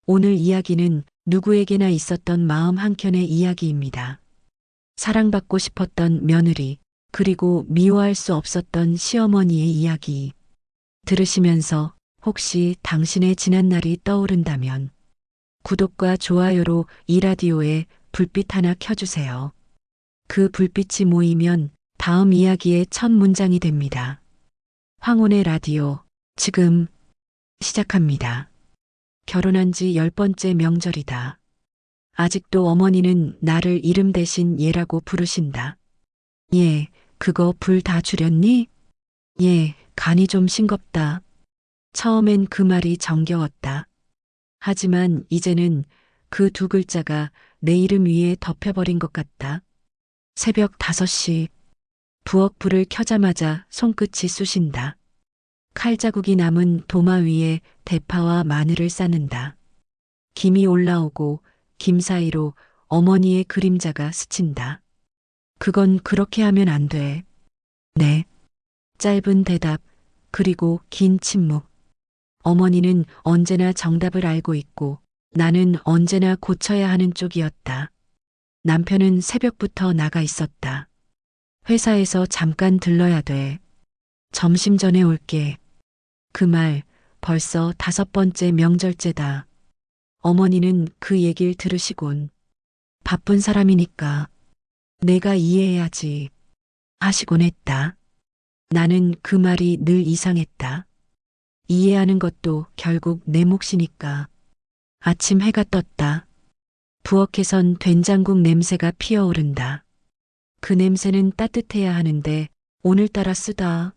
오늘 이야기는 누구에게나 있었던 마음 한켠의 이야기입니다. 사랑받고 싶었던 며느리, 그리고 미워할 수 없었던 시어머니의 이야기. 들으시면서 혹시 당신의 지난날이 떠오른다면 구독과 좋아요로 이 라디오에 불빛 하나 켜주세요. 그 불빛이 모이면 다음 이야기의 첫 문장이 됩니다. 황혼의 라디오, 지금 시작합니다. 결혼한 지 10번째 명절이다. 아직도 어머니는 나를 이름 대신 얘라고 부르신다. 얘, 그거 불 다 줄였니? 얘, 간이 좀 싱겁다. 처음엔 그 말이 정겨웠다. 하지만 이제는 그 두 글자가 내 이름 위에 덮여버린 것 같다. 새벽 5시, 부엌 불을 켜자마자 손끝이 쑤신다. 칼자국이 남은 도마 위에 대파와 마늘을 싸는다. 김이 올라오고 김 사이로 어머니의 그림자가 스친다. 그건 그렇게 하면 안 돼. 네. 짧은 대답, 그리고 긴 침묵. 어머니는 언제나 정답을 알고 있고 나는 언제나 고쳐야 하는 쪽이었다. 남편은 새벽부터 나가 있었다. 회사에서 잠깐 들러야 돼. 점심 전에 올게. 그 말 벌써 5번째 명절째다. 어머니는 그 얘기를 들으시곤 바쁜 사람이니까 내가 이해해야지 하시곤 했다. 나는 그 말이 늘 이상했다. 이해하는 것도 결국 내 몫이니까. 아침 해가 떴다. 부엌에선 된장국 냄새가 피어오른다. 그 냄새는 따뜻해야 하는데 오늘따라 쓰다.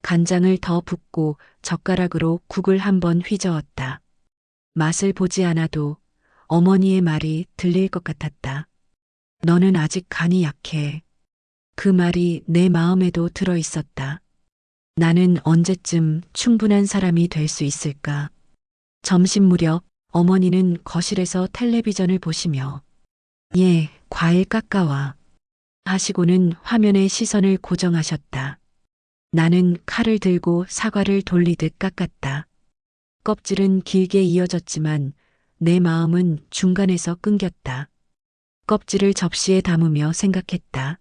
간장을 더 붓고 젓가락으로 국을 한번 휘저었다. 맛을 보지 않아도 어머니의 말이 들릴 것 같았다. 너는 아직 간이 약해. 그 말이 내 마음에도 들어 있었다. 나는 언제쯤 충분한 사람이 될 수 있을까? 점심 무렵 어머니는 거실에서 텔레비전을 보시며 예, 과일 깎아와 하시고는 화면에 시선을 고정하셨다. 나는 칼을 들고 사과를 돌리듯 깎았다. 껍질은 길게 이어졌지만 내 마음은 중간에서 끊겼다. 껍질을 접시에 담으며 생각했다.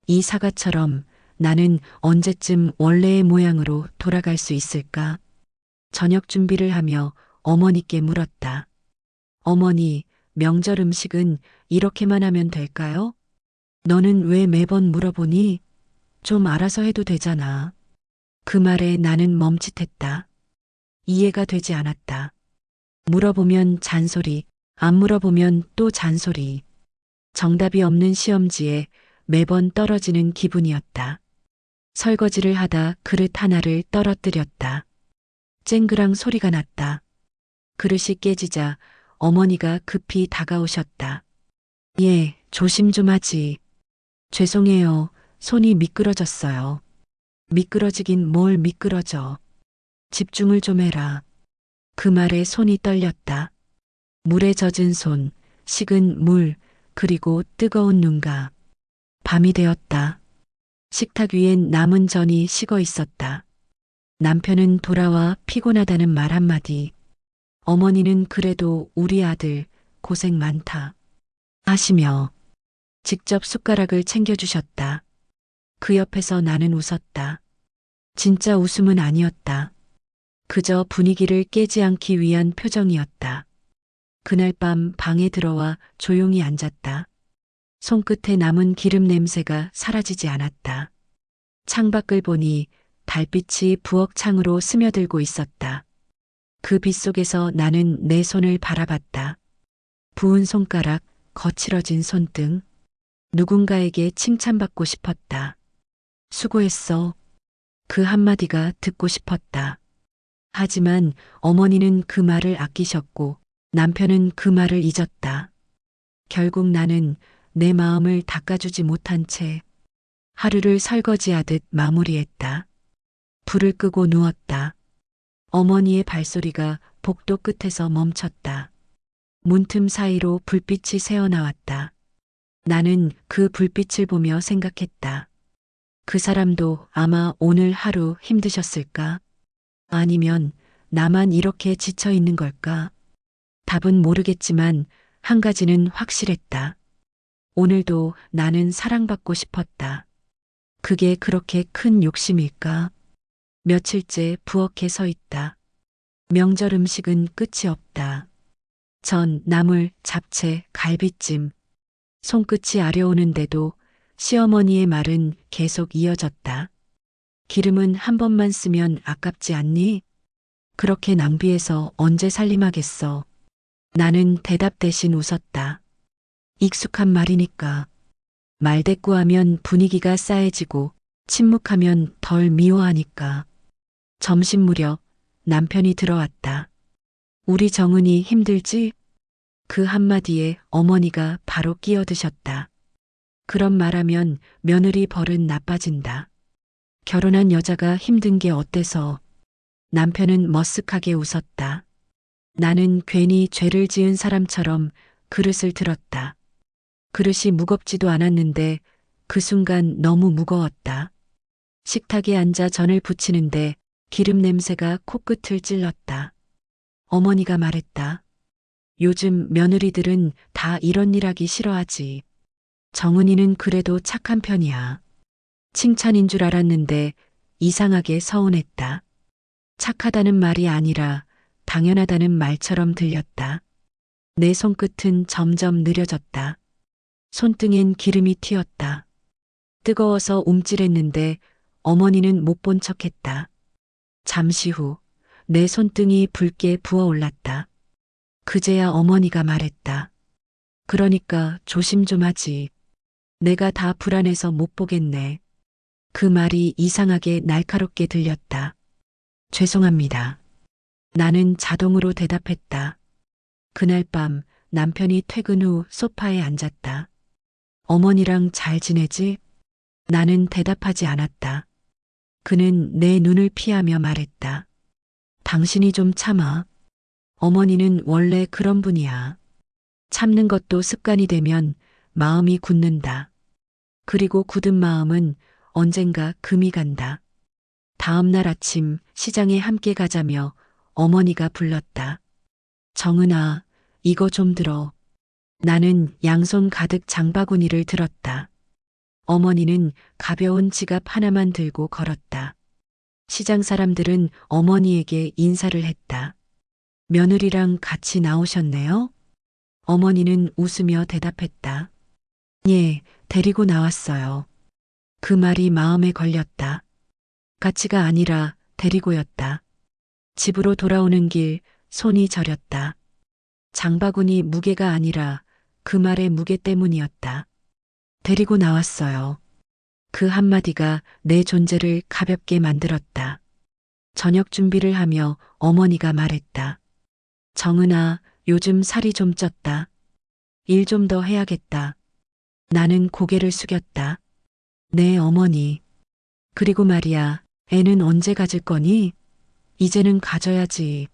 이 사과처럼 나는 언제쯤 원래의 모양으로 돌아갈 수 있을까? 저녁 준비를 하며 어머니께 물었다. 어머니, 명절 음식은 이렇게만 하면 될까요? 너는 왜 매번 물어보니? 좀 알아서 해도 되잖아. 그 말에 나는 멈칫했다. 이해가 되지 않았다. 물어보면 잔소리, 안 물어보면 또 잔소리. 정답이 없는 시험지에 매번 떨어지는 기분이었다. 설거지를 하다 그릇 하나를 떨어뜨렸다. 쨍그랑 소리가 났다. 그릇이 깨지자 어머니가 급히 다가오셨다. 예, 조심 좀 하지. 죄송해요. 손이 미끄러졌어요. 미끄러지긴 뭘 미끄러져. 집중을 좀 해라. 그 말에 손이 떨렸다. 물에 젖은 손, 식은 물, 그리고 뜨거운 눈가. 밤이 되었다. 식탁 위엔 남은 전이 식어 있었다. 남편은 돌아와 피곤하다는 말 한마디. 어머니는 그래도 우리 아들 고생 많다 하시며 직접 숟가락을 챙겨주셨다. 그 옆에서 나는 웃었다. 진짜 웃음은 아니었다. 그저 분위기를 깨지 않기 위한 표정이었다. 그날 밤 방에 들어와 조용히 앉았다. 손끝에 남은 기름 냄새가 사라지지 않았다. 창밖을 보니 달빛이 부엌 창으로 스며들고 있었다. 그 빛 속에서 나는 내 손을 바라봤다. 부은 손가락, 거칠어진 손등. 누군가에게 칭찬받고 싶었다. 수고했어. 그 한마디가 듣고 싶었다. 하지만 어머니는 그 말을 아끼셨고 남편은 그 말을 잊었다. 결국 나는 내 마음을 닦아주지 못한 채 하루를 설거지하듯 마무리했다. 불을 끄고 누웠다. 어머니의 발소리가 복도 끝에서 멈췄다. 문틈 사이로 불빛이 새어나왔다. 나는 그 불빛을 보며 생각했다. 그 사람도 아마 오늘 하루 힘드셨을까? 아니면 나만 이렇게 지쳐 있는 걸까? 답은 모르겠지만 한 가지는 확실했다. 오늘도 나는 사랑받고 싶었다. 그게 그렇게 큰 욕심일까? 며칠째 부엌에 서 있다. 명절 음식은 끝이 없다. 전, 나물, 잡채, 갈비찜. 손끝이 아려오는데도 시어머니의 말은 계속 이어졌다. 기름은 한 번만 쓰면 아깝지 않니? 그렇게 낭비해서 언제 살림하겠어? 나는 대답 대신 웃었다. 익숙한 말이니까. 말대꾸하면 분위기가 싸해지고 침묵하면 덜 미워하니까. 점심 무렵 남편이 들어왔다. 우리 정은이 힘들지? 그 한마디에 어머니가 바로 끼어드셨다. 그런 말하면 며느리 버릇 나빠진다. 결혼한 여자가 힘든 게 어때서? 남편은 머쓱하게 웃었다. 나는 괜히 죄를 지은 사람처럼 그릇을 들었다. 그릇이 무겁지도 않았는데 그 순간 너무 무거웠다. 식탁에 앉아 전을 부치는데 기름 냄새가 코끝을 찔렀다. 어머니가 말했다. 요즘 며느리들은 다 이런 일 하기 싫어하지. 정은이는 그래도 착한 편이야. 칭찬인 줄 알았는데 이상하게 서운했다. 착하다는 말이 아니라 당연하다는 말처럼 들렸다. 내 손끝은 점점 느려졌다. 손등엔 기름이 튀었다. 뜨거워서 움찔했는데 어머니는 못 본 척했다. 잠시 후 내 손등이 붉게 부어올랐다. 그제야 어머니가 말했다. 그러니까 조심 좀 하지. 내가 다 불안해서 못 보겠네. 그 말이 이상하게 날카롭게 들렸다. 죄송합니다. 나는 자동으로 대답했다. 그날 밤 남편이 퇴근 후 소파에 앉았다. 어머니랑 잘 지내지? 나는 대답하지 않았다. 그는 내 눈을 피하며 말했다. 당신이 좀 참아. 어머니는 원래 그런 분이야. 참는 것도 습관이 되면 마음이 굳는다. 그리고 굳은 마음은 언젠가 금이 간다. 다음 날 아침 시장에 함께 가자며 어머니가 불렀다. 정은아, 이거 좀 들어. 나는 양손 가득 장바구니를 들었다. 어머니는 가벼운 지갑 하나만 들고 걸었다. 시장 사람들은 어머니에게 인사를 했다. 며느리랑 같이 나오셨네요? 어머니는 웃으며 대답했다. 예, 데리고 나왔어요. 그 말이 마음에 걸렸다. 같이가 아니라 데리고였다. 집으로 돌아오는 길 손이 저렸다. 장바구니 무게가 아니라 그 말의 무게 때문이었다. 데리고 나왔어요. 그 한마디가 내 존재를 가볍게 만들었다. 저녁 준비를 하며 어머니가 말했다. 정은아, 요즘 살이 좀 쪘다. 일 좀 더 해야겠다. 나는 고개를 숙였다. 네, 어머니. 그리고 말이야, 애는 언제 가질 거니? 이제는 가져야지.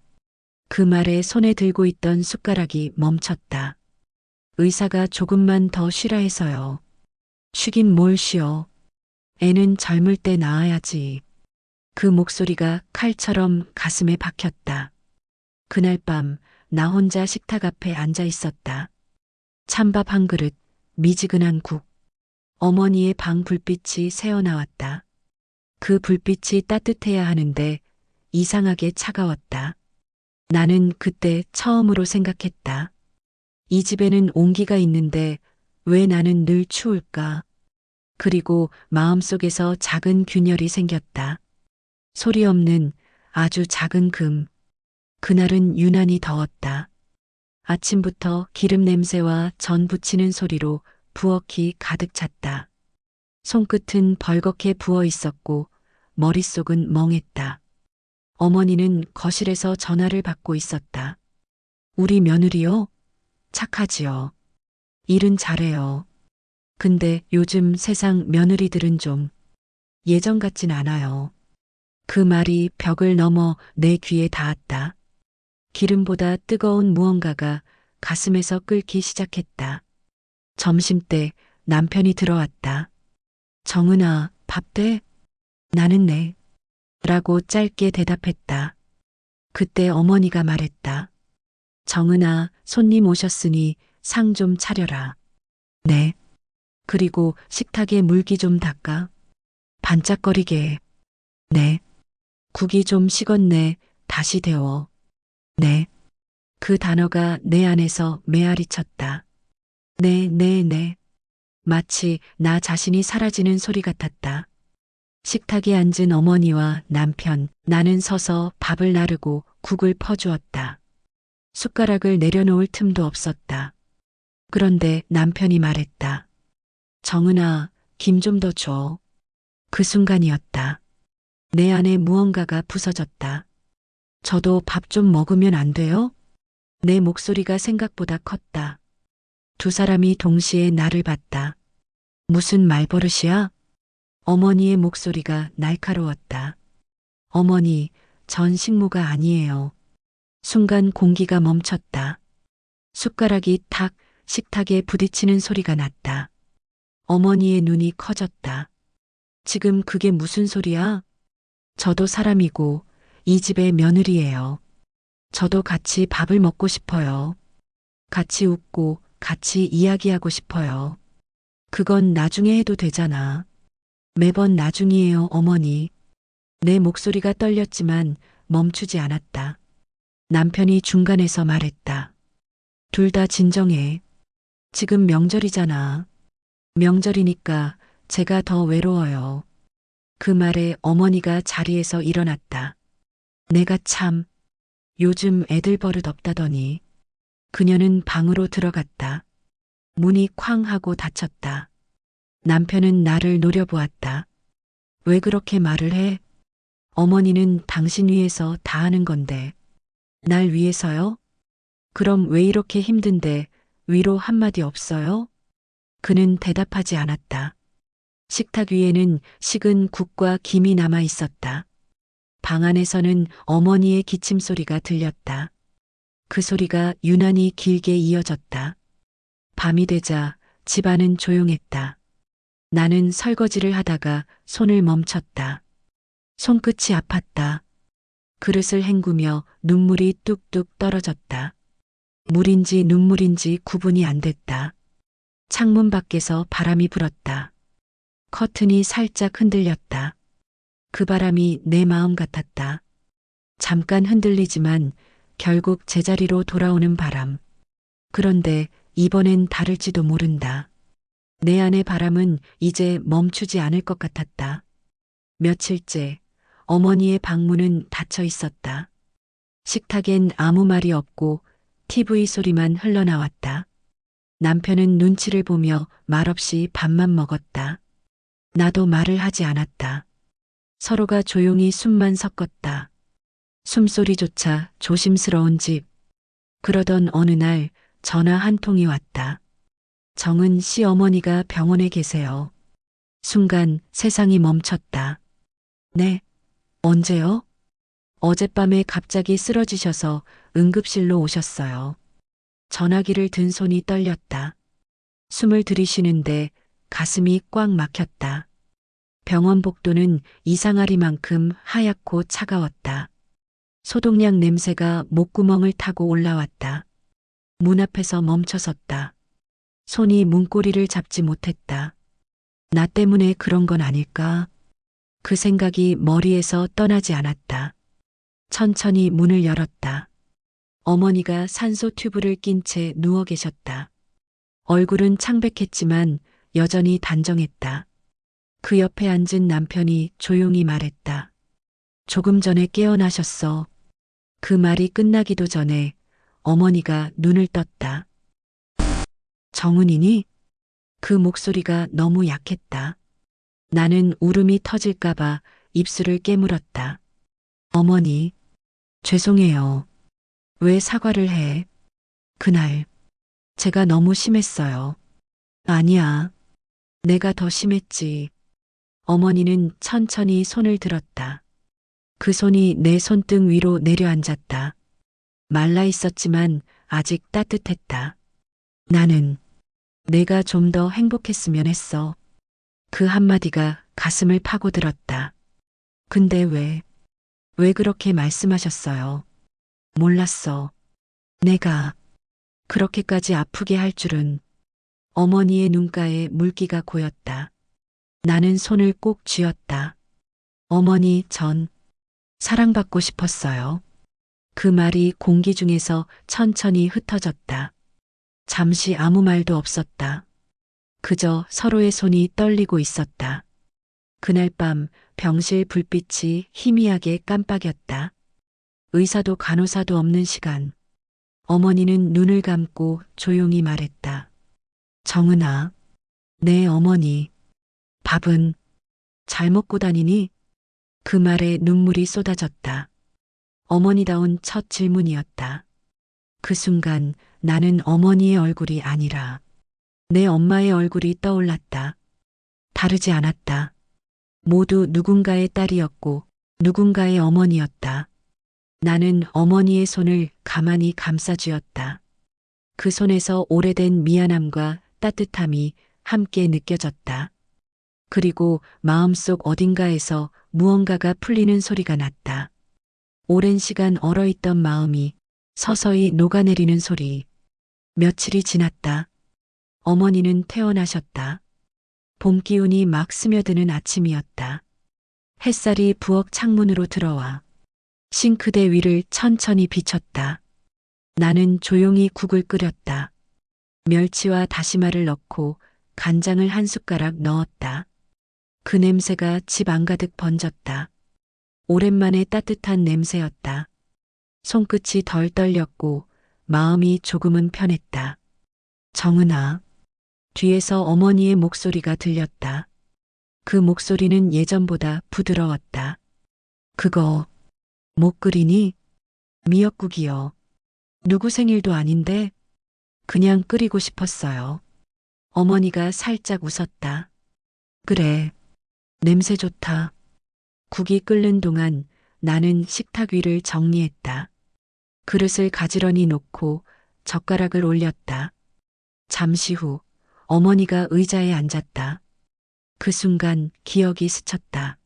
그 말에 손에 들고 있던 숟가락이 멈췄다. 의사가 조금만 더 쉬라 해서요. 쉬긴 뭘 쉬어. 애는 젊을 때 낳아야지. 그 목소리가 칼처럼 가슴에 박혔다. 그날 밤 나 혼자 식탁 앞에 앉아 있었다. 찬밥 한 그릇, 미지근한 국. 어머니의 방 불빛이 새어나왔다. 그 불빛이 따뜻해야 하는데 이상하게 차가웠다. 나는 그때 처음으로 생각했다. 이 집에는 온기가 있는데 왜 나는 늘 추울까? 그리고 마음속에서 작은 균열이 생겼다. 소리 없는 아주 작은 금. 그날은 유난히 더웠다. 아침부터 기름 냄새와 전 부치는 소리로 부엌이 가득 찼다. 손끝은 벌겋게 부어 있었고 머릿속은 멍했다. 어머니는 거실에서 전화를 받고 있었다. 우리 며느리요? 착하지요. 일은 잘해요. 근데 요즘 세상 며느리들은 좀 예전 같진 않아요. 그 말이 벽을 넘어 내 귀에 닿았다. 기름보다 뜨거운 무언가가 가슴에서 끓기 시작했다. 점심때 남편이 들어왔다. 정은아, 밥 돼? 나는 네. 라고 짧게 대답했다. 그때 어머니가 말했다. 정은아, 손님 오셨으니 상 좀 차려라. 네. 그리고 식탁에 물기 좀 닦아. 반짝거리게. 네. 국이 좀 식었네. 다시 데워. 네. 그 단어가 내 안에서 메아리 쳤다. 네, 네, 네. 마치 나 자신이 사라지는 소리 같았다. 식탁에 앉은 어머니와 남편, 나는 서서 밥을 나르고 국을 퍼주었다. 숟가락을 내려놓을 틈도 없었다. 그런데 남편이 말했다. 정은아, 김 좀 더 줘. 그 순간이었다. 내 안에 무언가가 부서졌다. 저도 밥 좀 먹으면 안 돼요? 내 목소리가 생각보다 컸다. 두 사람이 동시에 나를 봤다. 무슨 말버릇이야? 어머니의 목소리가 날카로웠다. 어머니, 전 식모가 아니에요. 순간 공기가 멈췄다. 숟가락이 탁 식탁에 부딪히는 소리가 났다. 어머니의 눈이 커졌다. 지금 그게 무슨 소리야? 저도 사람이고 이 집의 며느리예요. 저도 같이 밥을 먹고 싶어요. 같이 웃고 같이 이야기하고 싶어요. 그건 나중에 해도 되잖아. 매번 나중이에요, 어머니. 내 목소리가 떨렸지만 멈추지 않았다. 남편이 중간에서 말했다. 둘 다 진정해. 지금 명절이잖아. 명절이니까 제가 더 외로워요. 그 말에 어머니가 자리에서 일어났다. 내가 참, 요즘 애들 버릇 없다더니. 그녀는 방으로 들어갔다. 문이 쾅 하고 닫혔다. 남편은 나를 노려보았다. 왜 그렇게 말을 해? 어머니는 당신 위해서 다 하는 건데. 날 위해서요? 그럼 왜 이렇게 힘든데 위로 한마디 없어요? 그는 대답하지 않았다. 식탁 위에는 식은 국과 김이 남아 있었다. 방 안에서는 어머니의 기침 소리가 들렸다. 그 소리가 유난히 길게 이어졌다. 밤이 되자 집안은 조용했다. 나는 설거지를 하다가 손을 멈췄다. 손끝이 아팠다. 그릇을 헹구며 눈물이 뚝뚝 떨어졌다. 물인지 눈물인지 구분이 안 됐다. 창문 밖에서 바람이 불었다. 커튼이 살짝 흔들렸다. 그 바람이 내 마음 같았다. 잠깐 흔들리지만 결국 제자리로 돌아오는 바람. 그런데 이번엔 다를지도 모른다. 내 안의 바람은 이제 멈추지 않을 것 같았다. 며칠째 어머니의 방문은 닫혀 있었다. 식탁엔 아무 말이 없고 TV 소리만 흘러나왔다. 남편은 눈치를 보며 말없이 밥만 먹었다. 나도 말을 하지 않았다. 서로가 조용히 숨만 섞었다. 숨소리조차 조심스러운 집. 그러던 어느 날 전화 한 통이 왔다. 정은 씨 어머니가 병원에 계세요. 순간 세상이 멈췄다. 네, 언제요? 어젯밤에 갑자기 쓰러지셔서 응급실로 오셨어요. 전화기를 든 손이 떨렸다. 숨을 들이쉬는데 가슴이 꽉 막혔다. 병원 복도는 이상하리만큼 하얗고 차가웠다. 소독약 냄새가 목구멍을 타고 올라왔다. 문 앞에서 멈춰섰다. 손이 문고리를 잡지 못했다. 나 때문에 그런 건 아닐까? 그 생각이 머리에서 떠나지 않았다. 천천히 문을 열었다. 어머니가 산소 튜브를 낀 채 누워 계셨다. 얼굴은 창백했지만 여전히 단정했다. 그 옆에 앉은 남편이 조용히 말했다. 조금 전에 깨어나셨어. 그 말이 끝나기도 전에 어머니가 눈을 떴다. 정은이니? 그 목소리가 너무 약했다. 나는 울음이 터질까봐 입술을 깨물었다. 어머니, 죄송해요. 왜 사과를 해? 그날, 제가 너무 심했어요. 아니야. 내가 더 심했지. 어머니는 천천히 손을 들었다. 그 손이 내 손등 위로 내려앉았다. 말라 있었지만 아직 따뜻했다. 나는 내가 좀 더 행복했으면 했어. 그 한마디가 가슴을 파고들었다. 근데 왜 그렇게 말씀하셨어요? 몰랐어. 내가 그렇게까지 아프게 할 줄은. 어머니의 눈가에 물기가 고였다. 나는 손을 꼭 쥐었다. 어머니, 전 사랑받고 싶었어요. 그 말이 공기 중에서 천천히 흩어졌다. 잠시 아무 말도 없었다. 그저 서로의 손이 떨리고 있었다. 그날 밤 병실 불빛이 희미하게 깜빡였다. 의사도 간호사도 없는 시간. 어머니는 눈을 감고 조용히 말했다. 정은아, 내 어머니, 밥은 잘 먹고 다니니? 그 말에 눈물이 쏟아졌다. 어머니다운 첫 질문이었다. 그 순간 나는 어머니의 얼굴이 아니라 내 엄마의 얼굴이 떠올랐다. 다르지 않았다. 모두 누군가의 딸이었고 누군가의 어머니였다. 나는 어머니의 손을 가만히 감싸쥐었다. 그 손에서 오래된 미안함과 따뜻함이 함께 느껴졌다. 그리고 마음속 어딘가에서 무언가가 풀리는 소리가 났다. 오랜 시간 얼어있던 마음이 서서히 녹아내리는 소리. 며칠이 지났다. 어머니는 퇴원하셨다. 봄 기운이 막 스며드는 아침이었다. 햇살이 부엌 창문으로 들어와 싱크대 위를 천천히 비쳤다. 나는 조용히 국을 끓였다. 멸치와 다시마를 넣고 간장을 한 숟가락 넣었다. 그 냄새가 집 안가득 번졌다. 오랜만에 따뜻한 냄새였다. 손끝이 덜 떨렸고 마음이 조금은 편했다. 정은아, 뒤에서 어머니의 목소리가 들렸다. 그 목소리는 예전보다 부드러웠다. 그거 못 끓이니? 미역국이요. 누구 생일도 아닌데 그냥 끓이고 싶었어요. 어머니가 살짝 웃었다. 그래, 냄새 좋다. 국이 끓는 동안 나는 식탁 위를 정리했다. 그릇을 가지런히 놓고 젓가락을 올렸다. 잠시 후 어머니가 의자에 앉았다. 그 순간 기억이 스쳤다.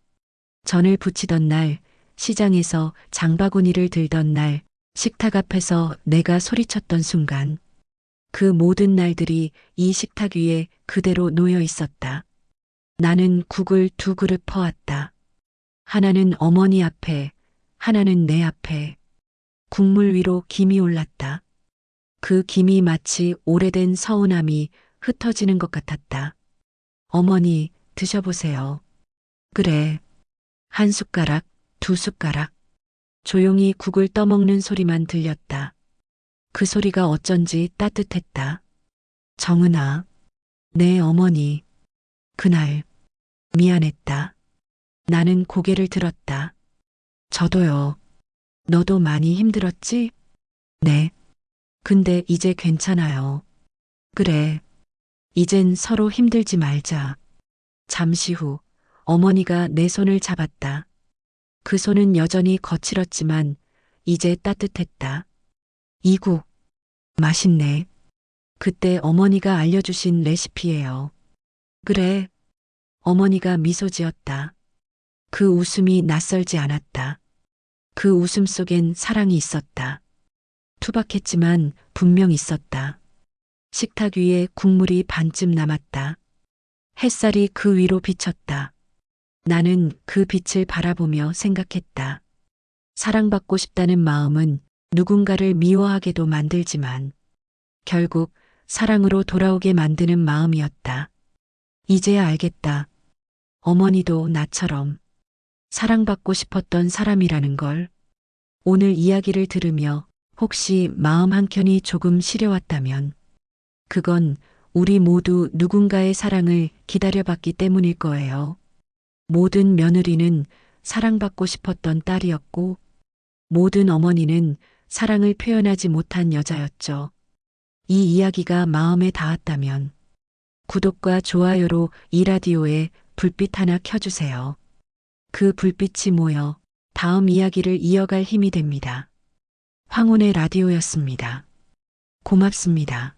전을 부치던 날, 시장에서 장바구니를 들던 날, 식탁 앞에서 내가 소리쳤던 순간. 그 모든 날들이 이 식탁 위에 그대로 놓여 있었다. 나는 국을 두 그릇 퍼왔다. 하나는 어머니 앞에, 하나는 내 앞에. 국물 위로 김이 올랐다. 그 김이 마치 오래된 서운함이 흩어지는 것 같았다. 어머니, 드셔보세요. 그래. 한 숟가락, 두 숟가락. 조용히 국을 떠먹는 소리만 들렸다. 그 소리가 어쩐지 따뜻했다. 정은아, 내 어머니. 그날, 미안했다. 나는 고개를 들었다. 저도요. 너도 많이 힘들었지? 네. 근데 이제 괜찮아요. 그래. 이젠 서로 힘들지 말자. 잠시 후 어머니가 내 손을 잡았다. 그 손은 여전히 거칠었지만 이제 따뜻했다. 이 국, 맛있네. 그때 어머니가 알려주신 레시피예요. 그래. 어머니가 미소 지었다. 그 웃음이 낯설지 않았다. 그 웃음 속엔 사랑이 있었다. 투박했지만 분명 있었다. 식탁 위에 국물이 반쯤 남았다. 햇살이 그 위로 비쳤다. 나는 그 빛을 바라보며 생각했다. 사랑받고 싶다는 마음은 누군가를 미워하게도 만들지만 결국 사랑으로 돌아오게 만드는 마음이었다. 이제야 알겠다. 어머니도 나처럼 사랑받고 싶었던 사람이라는 걸. 오늘 이야기를 들으며 혹시 마음 한켠이 조금 시려왔다면 그건 우리 모두 누군가의 사랑을 기다려봤기 때문일 거예요. 모든 며느리는 사랑받고 싶었던 딸이었고 모든 어머니는 사랑을 표현하지 못한 여자였죠. 이 이야기가 마음에 닿았다면 구독과 좋아요로 이 라디오에 불빛 하나 켜주세요. 그 불빛이 모여 다음 이야기를 이어갈 힘이 됩니다. 황혼의 라디오였습니다. 고맙습니다.